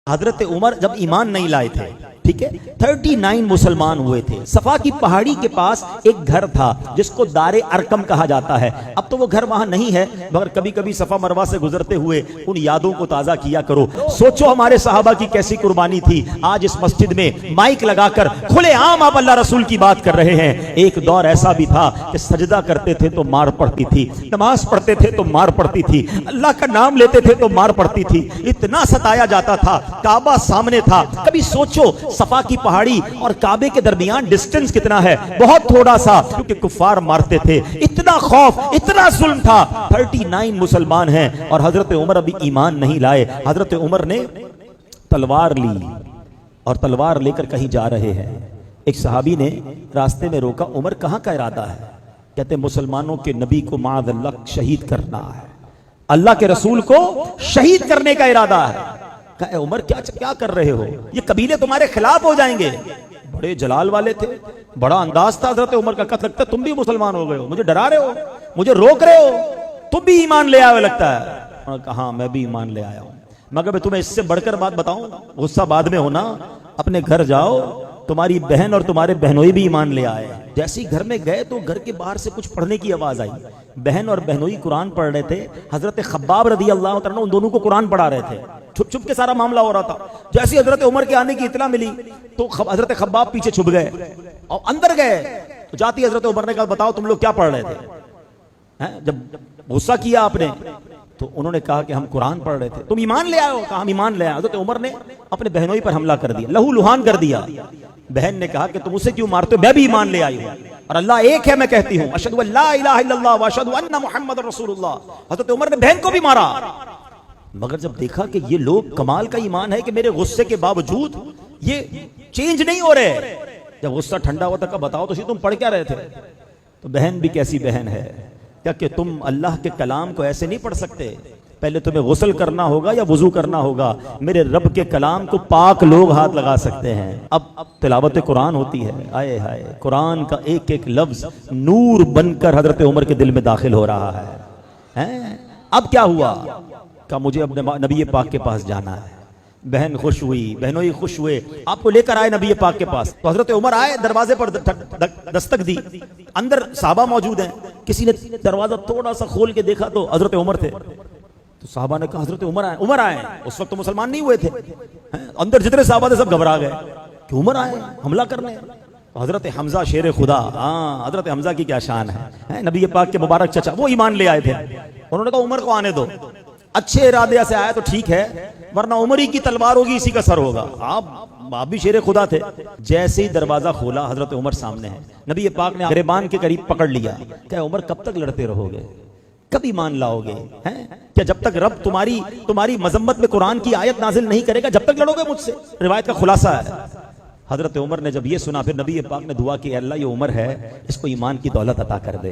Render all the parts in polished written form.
हजरत उमर जब ईमान नहीं लाए थे, ठीक है, 39 मुसलमान हुए थे। सफा की पहाड़ी के पास एक घर था जिसको दारे अरकम कहा जाता है। अब तो वो घर वहां नहीं है, मगर कभी कभी सफा मरवा से गुजरते हुए उन यादों को ताजा किया करो। सोचो हमारे सहाबा की कैसी कुर्बानी थी। आज इस मस्जिद में माइक लगाकर खुलेआम आप अल्लाह रसूल की बात कर रहे हैं। एक दौर ऐसा भी था कि सजदा करते थे तो मार पड़ती थी, नमाज पढ़ते थे तो मार पड़ती थी, अल्लाह का नाम लेते थे तो मार पड़ती थी, इतना सताया जाता था। काबा सामने था। कभी सोचो सफा की पहाड़ी और काबे के दरमियान डिस्टेंस कितना है, बहुत थोड़ा सा, क्योंकि कुफार मारते थे। इतना खौफ, इतना जुल्म था। 39 मुसलमान हैं और हजरत उमर अभी ईमान नहीं लाए। हजरत उमर ने तलवार ली और तलवार लेकर कहीं जा रहे हैं। एक सहाबी ने रास्ते में रोका, उमर कहां का इरादा है? कहते मुसलमानों के नबी को माअज़ल्लाह शहीद करना है, अल्लाह के रसूल को शहीद करने का इरादा है। कहा उमर क्या कर रहे हो, ये कबीले तुम्हारे खिलाफ हो जाएंगे। बड़े जलाल वाले थे, बड़ा अंदाज था हजरत उमर का। कत लगता है तुम भी मुसलमान हो गए हो, मुझे डरा रहे हो, मुझे रोक रहे हो, तुम भी ईमान ले आए लगता है। कहा मैं भी ईमान ले आया हूं, मगर मैं तुम्हें इससे बढ़कर बात बताऊं, गुस्सा बाद में होना, अपने घर जाओ, तुम्हारी बहन और तुम्हारे बहनोई भी ईमान ले आए। जैसे ही घर में गए तो घर के बाहर से कुछ पढ़ने की आवाज आई। बहन और बहनोई कुरान पढ़ रहे थे। हजरत खब्बाब रदी अल्लाह तआला उन दोनों को कुरान पढ़ा रहे थे। छुप छुप के सारा मामला हो रहा था। जैसे हजरत उमर के आने की इत्तला मिली तो हजरत खब्बाब पीछे छुप गए और अंदर गए तो जाती हजरत उमर ने कहा बताओ तुम लोग क्या पढ़ रहे थे? जब गुस्सा किया आपने तो उन्होंने कहा कि हम कुरान पढ़ रहे थे। तुम ईमान ले आए हो? कहा हम ईमान ले आए। हजरत उमर ने अपने बहनोई पर हमला कर दिया, लहू लुहान कर दिया। बहन ने कहा कि तुम उसे क्यों मारते हो, मैं भी ईमान ले आई हूं और अल्लाह एक है, मैं कहती हूं अशहदु अल्ला इलाहा इल्लल्लाह व अशहदु अन्ना मुहम्मदुर रसूलुल्लाह। हजरत उमर ने बहन को भी मारा। मगर जब देखा कि ये लोग कमाल का ईमान है कि मेरे गुस्से के बावजूद ये चेंज नहीं हो रहे, जब गुस्सा ठंडा हुआ था बताओ तो तुम पढ़ क्या रहे थे? तो बहन भी कैसी बहन है, क्या कि तुम अल्लाह के कलाम को ऐसे नहीं पढ़ सकते, पहले तुम्हें गुस्ल करना होगा या वुजू करना होगा। मेरे रब के कलाम को पाक लोग हाथ लगा सकते हैं। अब तिलावत कुरान होती है, आए हाय, कुरान का एक एक लफ्ज नूर बनकर हजरत उमर के दिल में दाखिल हो रहा है। अब क्या हुआ? का मुझे अपने नबी पाक के पास जाना है। बहन खुश हुई, बहनोई खुश हुए, आपको लेकर आए नबी पाक के पास। तो हजरत उमर आए, दरवाजे पर दस्तक दी, अंदर साहबा मौजूद हैं। किसी ने दरवाजा थोड़ा सा खोल के देखा तो हजरत उमर थे। तो साहबा ने कहा हजरत उमर आए। उस वक्त तो मुसलमान नहीं हुए थे। अंदर जितने साहबा थे सब घबरा गए कि उमर आए हमला करने। हजरत हमजा शेर खुदा, हाँ हजरत हमजा की क्या शान है, नबी पाक के मुबारक चचा, वो ईमान ले आए थे। उन्होंने कहा उमर को आने दो, अच्छे इरादे से आया तो ठीक है, वरना उमर ही की तलवार होगी, इसी का सर होगा। आप भी शेर खुदा थे। जैसे ही दरवाजा खोला हजरत उमर सामने है। नबी पाक ने गिरबान के करीब पकड़ लिया। क्या उमर कब तक लड़ते रहोगे, कब ईमान लाओगे? हैं क्या जब तक रब तुम्हारी मजम्मत में कुरान की आयत नाजिल नहीं करेगा, जब तक लड़ोगे मुझसे? रिवायत का खुलासा है। हजरत उमर ने जब ये सुना, फिर नबी पाक ने दुआ की, अल्लाह ये उमर है, इसको ईमान की दौलत अता कर दे।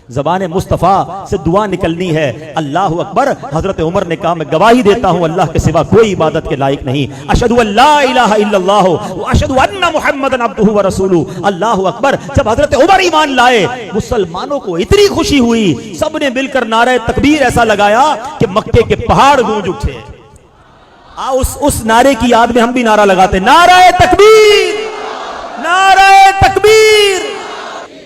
ज़बान मुस्तफ़ा से दुआ निकलनी है, अल्लाह अकबर। हजरत उमर ने कहा मैं गवाही देता हूं अल्लाह के सिवा कोई इबादत के लायक नहीं। अशहदु अल्ला इलाहा इल्लल्लाह व अशहदु अन्ना मुहम्मदन अब्दुहु व रसूलुहु। अल्लाह अकबर। जब हजरत उमर ईमान लाए, मुसलमानों को इतनी खुशी हुई, सबने मिलकर नारे तकबीर ऐसा लगाया कि मक्के के पहाड़ गूंज उठे। उस नारे की याद में हम भी नारा लगाते, नारे तकबीर, नारे तकबीर।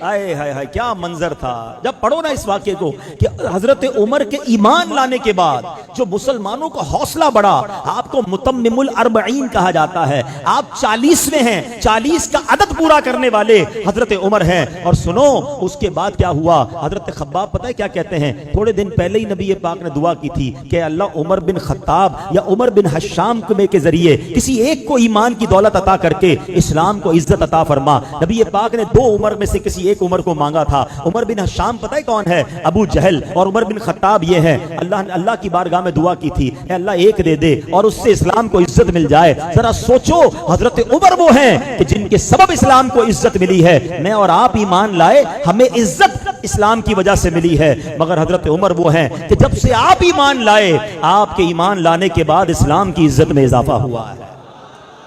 आए हाय हाय, क्या मंजर था। जब पढ़ो ना इस वाक्य को कि हजरत उमर के ईमान लाने के बाद जो मुसलमानों का हौसला बढ़ा। आपको मुतम्मिमुल अर्बईन कहा जाता है, आप 40वें हैं, 40 का अदद पूरा करने वाले हजरत उमर हैं। और सुनो उसके बाद क्या हुआ। हजरत खब्बाब पता है क्या कहते हैं? थोड़े दिन पहले ही नबी पाक ने दुआ की थी कि अल्लाह उमर बिन खत्ताब या उमर बिन हश्शाम के जरिए किसी एक को ईमान की दौलत अता करके इस्लाम को इज्जत अता फरमा। नबी पाक ने 2 उमर में से किसी एक उमर को मांगा था। उमर बिन हश्शाम पता है कौन है? अबू जहल। और उमर बिन खत्ताब ये है। अल्लाह की बारगाह में दुआ की थी, अल्लाह एक दे दे और उससे इस्लाम को इज्जत मिल जाए। जरा सोचो, हजरत उमर वो हैं कि जिनके सबब इस्लाम को इज्जत मिली है। मैं और आप ईमान लाए, हमें इज्जत इस्लाम की वजह से मिली है। मगर हजरत उमर वो हैं कि जब से आप ईमान लाए, आपके ईमान लाने के बाद इस्लाम की इज्जत में इजाफा हुआ है।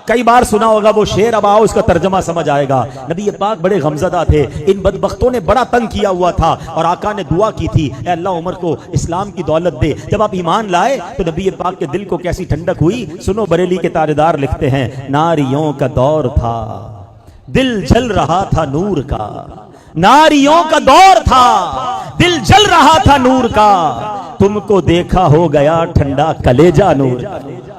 कई बार सुना होगा वो शेर, अब आओ उसका तर्जमा समझ आएगा। नबी पाक बड़े गमज़दा थे, इन बदबख्तों ने बड़ा तंग किया हुआ था और आका ने दुआ की थी, ए अल्लाह उमर को इस्लाम की दौलत दे। जब आप ईमान लाए तो नबी पाक के दिल को कैसी ठंडक हुई। सुनो, बरेली के तारेदार लिखते हैं, नारियों का दौर था, दिल जल रहा था नूर का। नारियों का दौर था, दिल जल रहा था नूर का, तुमको देखा हो गया ठंडा कलेजा नूर।